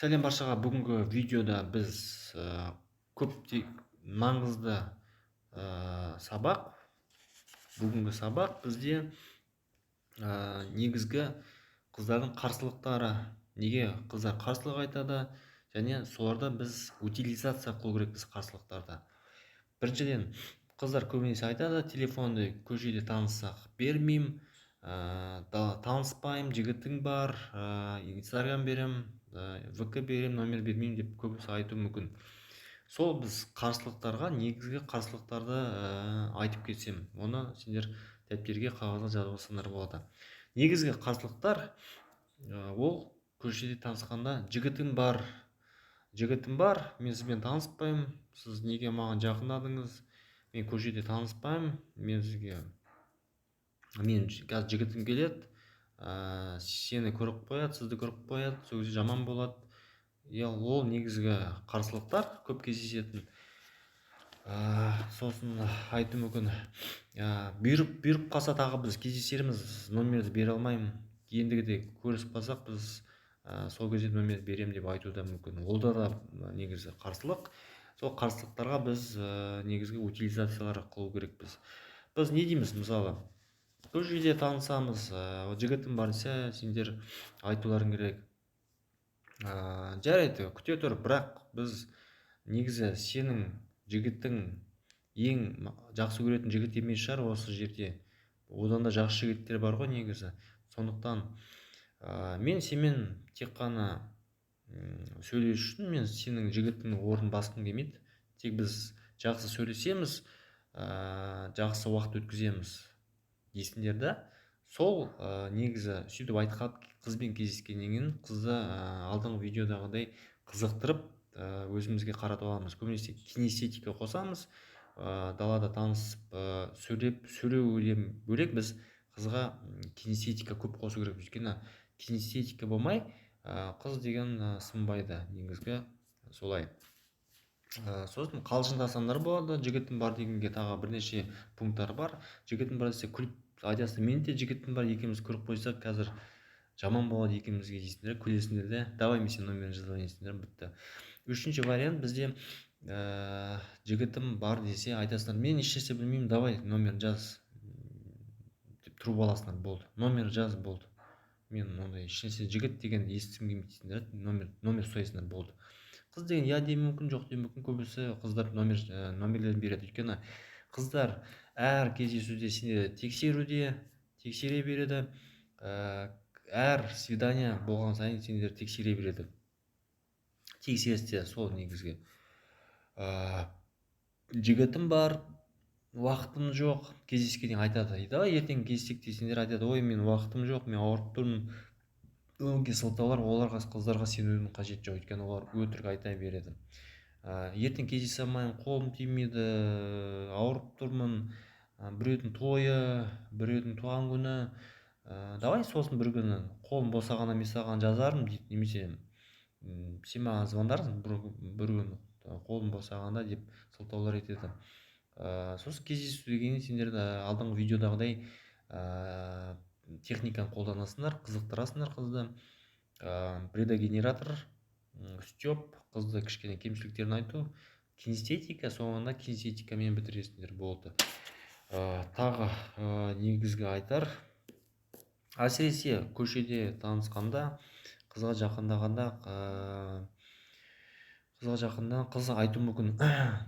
Сәлем баршаға. Бүгінгі видеода біз маңызды сабақ. Бүгінгі сабақ бізде негізгі қыздардың қарсылықтары, неге қыздар қарсылық айтады, және соларда біз утилизация қылу керекпіз қарсылықтарды. Біріншіден, қыздар көбінесе айтады, телефонды көшеде таныссақ бермеймін, таныспаймын, жігітің бар, инстаграм берем, ВК берем, номер бермеймін деп көбісі айтуы мүмкін. Сол біз қарсылықтарға, негізгі қарсылықтарды айтып кетсем, оны сендер дәптерге, қағазға жазып алсаңдар болады. Негізгі қарсылықтар ол көшеде танысқанда жігітім бар, мен сізбен таныспаймын, сіз неге маған жақындадыңыз, мен көшеде таныспаймын, мен қазір жігітім келеді, сені көріп қояды, сізді көріп қояды, сол кезде жаман болады. Ол негізгі қарсылықтар көп кездесетін. Сосын айту мүмкін, бұйырып қалса тағы біз кездесерміз, номерді бере алмаймын, ендігіде көрісіп қалсақ біз сол кезде номер берем деп айту да мүмкін. Олда да негізі қарсылық. Сол қарсылықтарға біз негізгі утилизациялар қылу керекпіз. Біз не дейміз? Мысалы, көшеде танысамыз, жігітім бар десе, сендер айтуларың керек. Жарайды, күте тұр, бірақ біз негізі сенің жігіттің ең жақсы көретін жігіт емес шығар осы жерде. Одан да жақсы жігіттер бар ғой негізі. Сондықтан мен сенімен тек қана сөйлесу үшін мен сенің жігіттің орнын басқым келмейді. Тек біз жақсы сөйлесеміз, жақсы уақыт өткіземіз дейсіңдер да. Сол негізі сөйтіп айтқан қызбен кездескеннен кейін қызды алдыңғы видеодағыдай қызықтырып өзімізге қаратып аламыз. Көбінесе кинестетика қосамыз, далада танысып сөйлеуден бөлек біз қызға кинестетика көп қосу керек. Өйткені кинестетика болмай қыз деген сынбайды, негізгі солай. Сосын қалжыңдасаңдар болады. Жігітім бар дегенге тағы бірнеше пункттар бар. Жігітім бар десе күліп айтасың, мен де жігітім бар, екеуміз көріп қойсақ қазір жаман болады екеумізге дейсіңдер, күлесіңдер де, давай мен сенің номерін жазып алайын, бітті. Үшінші вариант, бізде жігітім бар десе айтасыңдар, мен ешнәрсе білмеймін, давай номер жаз деп тұрып аласыңдар, болды, номер жаз, болды. Мен ондай ешнәрсе жігіт деген естігім келмейді дейсіңдер, номер сұрайсыңдар, болды. Қыз деген я деуі мүмкін, жоқ деуі мүмкін. Көбісі қыздар номерлерін береді. Өйткені қыздар әр кездесуде сені тексере береді. Әр свидание болған сайын сендер тексере береді. Тексерісте сол негізгі. Жігітім бар, уақытым жоқ, кездескеннен айтады. Давай ертең кездесек десеңдер, айтады, ой, мен уақытым жоқ, мен ауырып тұрмын. Өңге сылтаулар, оларға қыздарға сенудің қажеті жоқ, өйткені олар өтірік айта береді. Ертең кездесе алмаймын, қолым тимейді, ауырып тұрмын, біреудің тойы, біреудің туған күні, давай сосын бір күні қолым босағанда мен саған жазармын дейді, немесе сен маған звондарсың бір күні қолым босағанда деп сылтаулар етеді. Сосын кездесу дегенде сендер алдыңғы видеодағыдай техниканы қолданасыңдар, қызықтырасыңдар қызды. Предогенератор, степ, қызды кішкене кемшіліктерін айту, кинестетика, соңында кинестетикамен бітіресіңдер, болды. Тағы негізгі айтар, әсіресе көшеде танысқанда, қызға жақындағанда қыз айту мүмкін,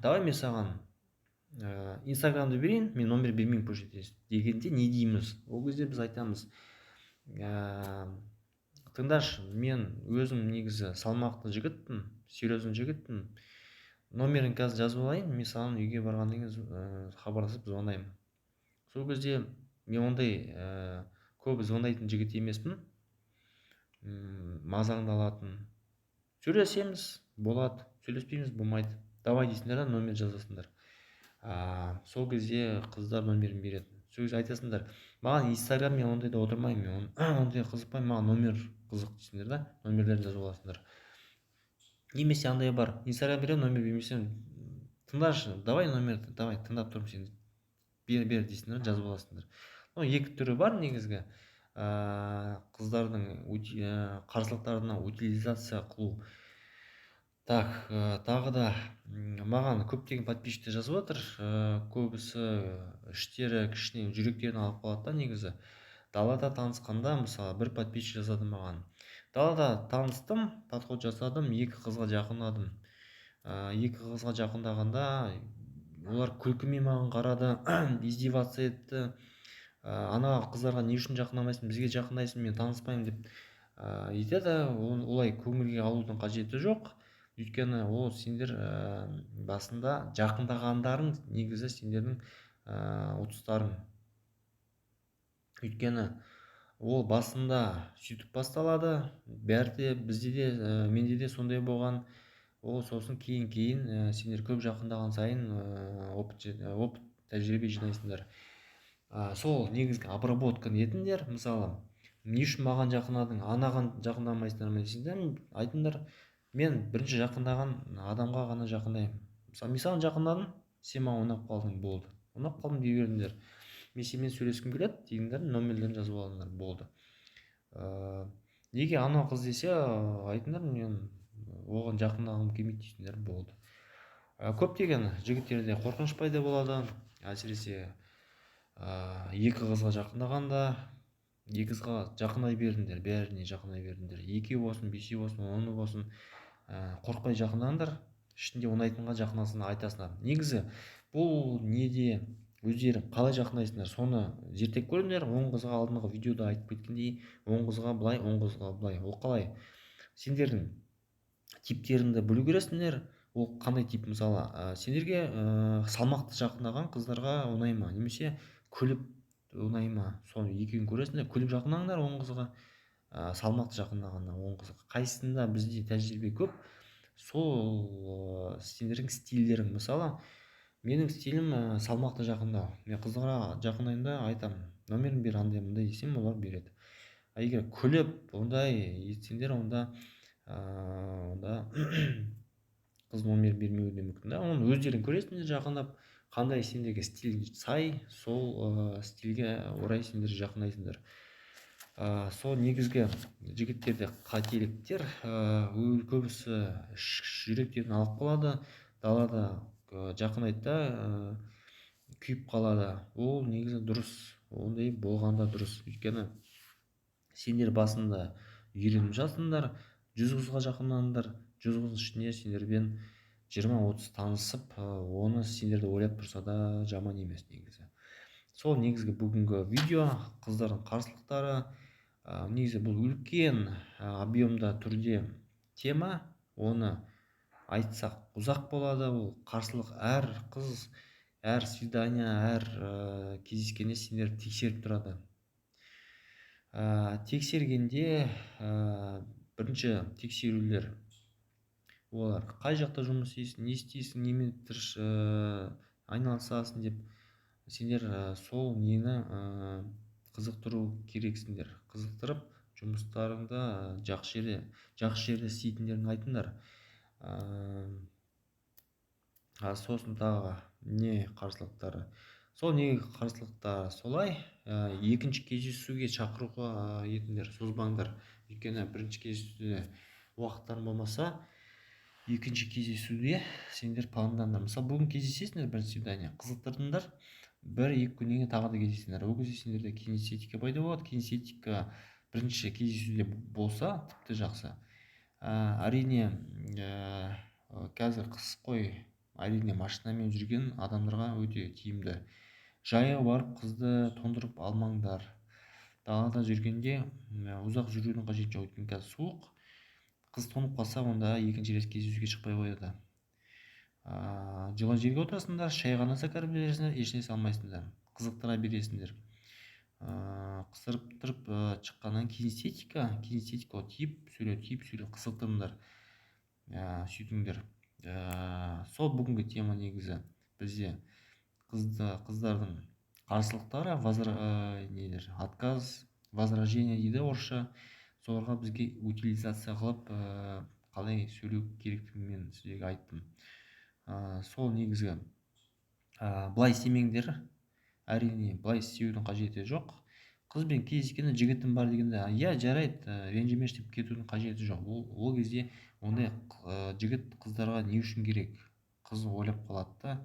давай мен саған инстаграмды берейін, мен номер бермеймін көшеде дегенде не дейміз? Ол кезде біз айтамыз, тыңдашы, мен өзім негізі салмақты жігітпін, серьезный жігітпін, номерін қазір жазып алайын, мен саған үйге барғаннан кейін хабарласып звондаймын. Сол кезде мен ондай көп звондайтын жігіт емеспін, мазағыңды алатын. Сөйлесеміз, болады, сөйлеспейміз, болмайды, давай дейсіңдер да, номер жазасыңдар. Сол кезде қыздар номерін береді. Сол кезде айтасыңдар, маған инстаграм, мен ондайда отырмаймын, мен ондай қызықпаймын, маған номер қызық дейсіңдер да, номерлерін жазып аласыңдар. Немесе андай бар, инстаграм беремін, номер бермесем, тыңдашы, давай номерді, давай тыңдап тұрмын сені, бер дейсіңдер, жазып аласыңдар. Екі түрі бар негізгі. қыздардың қарсылықтарына утилизация қылу. Так, тағы да маған көптеген подписчиктер жазып жатыр. Көбісі іштері кішкене жүректерін алып қалады да негізі. Далада танысқанда мысалы бір подписчик жазады маған. Далада таныстым, подход жасадым, екі қызға жақындадым. Екі қызға жақындағанда олар күлкімен маған қарады, издеваться етті. Ана қыздарға не үшін жақындамайсың, бізге жақындайсың, мен таныспаймын деп етеді. Олай көңілге алудың қажеті жоқ. Өйткені ол сендер басында жақындағандарың негізі сендердің ұтыстарың. Өйткені ол басында сөйтіп басталады, бәрі де бізде де менде де сондай болған. Ол сосын кейін сендер көп жақындаған сайын опыт тәжірибе жинайсыңдар. Сол негізгі обработканы етіңдер. Мысалы, не үшін маған жақындадың, анаған жақындамайсыңдар ма десеңдер, айтыңдар, мен бірінші жақындаған адамға ғана жақындаймын. Мысалы, мен саған жақындадым, сен маған ұнап қалдың, болды. Ұнап қалдым дей беріңдер. Мен сенімен сөйлескім келеді дегендер, номерлерін жазып алыңдар, болды. Неге анау қыз десе, айтыңдар, мен оған жақындағым келмейді дейсіңдер, болды. Көптеген жігіттерде қорқыныш пайда болады, әсіресе екі қызға жақындағанда. Екі қызға жақындай беріңдер, бәріне жақындай беріңдер. Екеу болсын, бесеу болсын, 10 болсын, қорықпай жақындаңдар. Ішінде ұнайтынға жақындасына айтасыңдар. Негізі бұл неде өздері қалай жақындайсыңдар, соны зерттеп көріңдер. 10 қызға алдыңғы видеода айтып кеткендей, 10 қызға былай, 10 қызға былай. Ол қалай? Сендердің типтеріңді білу керексіңдер. Ол қандай тип? Мысалы, сендерге салмақты жақындаған қыздарға ұнай ма, немесе күліп ұнай ма? Соны екеуін көресіңдер. Күліп жақындаңдар 10 қызға, салмақты жақындағанда 10 қызға. Қайсысында бізде тәжірибе көп, сол сендердің стильдерің. Мысалы, менің стилім салмақты жақындау. Мен қыздарға жақындаймын да айтамын, номерін бер, андай мындай десем, олар береді. Егер күліп ондай етсеңдер, онда қыз номер бермеуі де мүмкін да. Оны өздерің көресіңдер жақындап, қандай сендерге стиль сай, сол стильге орай сендер жақындайсыңдар. Сол негізгі жігіттерде қателіктер. Көбісі жүректерін алып қалады, далада жақындайды да күйіп қалады. Ол негізі дұрыс, ондай болғанда дұрыс. Өйткені сендер басында үйреніп жатсыңдар, 100 қызға жақындаңдар, 100 қыз ішінде сендербен 20-30 танысып, оны сендерді ойлап тұрса да жаман емес негізі. Сол негізгі бүгінгі видео, қыздардың қарсылықтары. Негізі бұл үлкен объемда түрде тема, оны айтсақ ұзақ болады. Ол қарсылық әр қыз, әр свидание, әр кездескенде сендер тексеріп тұрады. Тексергенде бірінші тексерулер, олар қай жақта жұмыс істейсің, не істейсің, немен айналысасың деп сендер сол нені қызықтыру керексіңдер. Қызықтырып, жұмыстарыңды жақсы жерде істейтіндерін айтыңдар. Сосын тағы не қарсылықтары? Сол негізгі қарсылықтары солай. Екінші кездесуге шақыруға етіңдер, созбаңдар. Өйткені бірінші кездесуде уақыттарың болмаса, екінші кездесуде сендер пландаңдар. Мысалы, бүгін кездесесіңдер, бір свидание қызықтырдыңдар, 1-2 күннен кейін тағы да кездесіңдер. Ол кезде сендерде кинестетика пайда болады. Кинестетика бірінші кездесуде болса тіпті жақсы. Әрине, қазір қыс қой, әрине машинамен жүрген адамдарға өте тиімді. Жаяу барып қызды тоңдырып алмаңдар. Далада жүргенде ұзақ жүрудің қажеті жоқ. Өйткені қазір суық. Қыз тоңып қалса, онда екінші рет кездесуге шықпай қояды. Жылы жерге отырасыңдар, шай ғана сакарып бересіңдер, ешнәрсе алмайсыңдар, қызықтыра бересіңдер. Қыстырып тұрып шыққаннан кинестетика тиіп сөйлеп қызықтырыңдар, сөйтіңдер. Сол бүгінгі тема негізі бізде қыздардың қарсылықтары, отказ, возражение дейді орысша. Соларға бізге утилизация қылып қалай сөйлеу керектігін сіздерге айттым. Сол негізгі былай істемеңдер. Әрине, былай істеудің қажеті жоқ. қызбен кездескенде жігітім бар дегенде иә жарайды, ренжімеші деп кетудің қажеті жоқ. Ол кезде ондай жігіт қыздарға не үшін керек, қыз ойлап қалады да,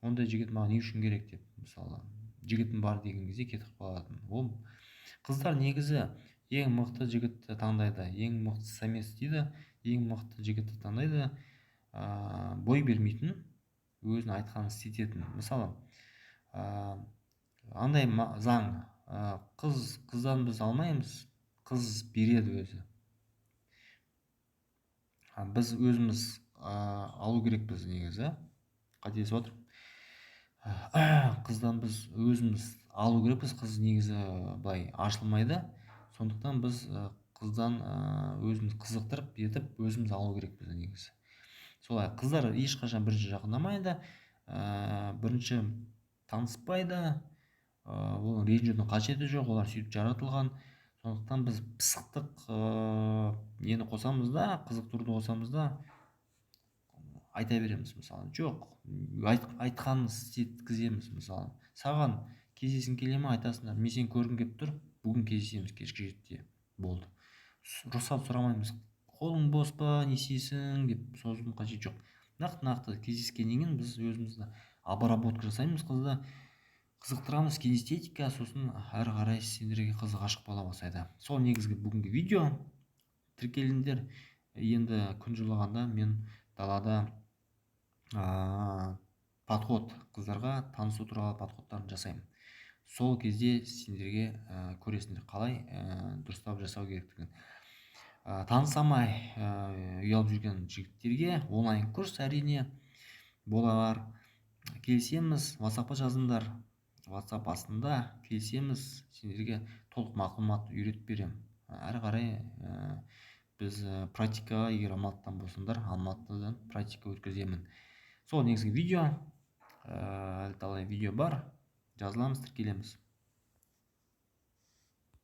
ондай жігіт маған не үшін керек деп, мысалы жігітім бар деген кезде кетіп қалатын. Ол қыздар негізі ең мықты жігітті таңдайды, ең мықты самец дейді, ең мықты жігітті таңдайды, бой бермейтін, өзінің айтқанын істететін. Мысалы андай заң, қыздан біз алмаймыз, қыз береді өзі. Біз өзіміз алу керекпіз негізі, қателесіп отырмын. Қыздан біз өзіміз алу керекпіз, қыз негізі былай ашылмайды. Сондықтан біз қыздан өзіміз қызықтырып етіп өзіміз алу керекпіз негізі. Солай қыздар ешқашан бірінші жақындамайды, бірінші таныспайды, оның ренжудің қажеті жоқ, олар сөйтіп жаратылған. Сондықтан біз пысықтық нені қосамыз да, қызықтыруды қосамыз да, айта береміз. Мысалы жоқ, айтқанын істеткіземіз. Мысалы саған кездескің келе ме, айтасыңдар, мен сені көргім келіп тұр, бүгін кездесеміз кешкі 7-те, болды. Рұқсат сұрамаймыз, қолың бос па, не істейсің деп созудың қажеті жоқ. Нақты кездескеннен кейін біз өзімізді обработка жасаймыз, қызды қызықтырамыз, кинестетика, сосын әрі қарай сендерге қызы ғашық бола бастайды. Сол негізгі бүгінгі видео. Тіркеліңдер. Енді күн жылығанда мен далада подход, қыздарға танысу туралы подходтарын жасаймын. Сол кезде сендерге көресіңдер қалай дұрыстап жасау керектігін. Танысамай ұялып жүрген жігіттерге онлайн курс әрине болар. Келісеміз, WhatsApp-па жазыңдар. WhatsApp астында келісеміз, сендерге толық мағлұмат үйретіп беремін. Әрі қарай біз практикаға, егер Алматыдан болсаңдар, Алматыдан практика өткіземін. Сол негізгі видео, әлі талай видео бар, жазыламыз, тіркелеміз.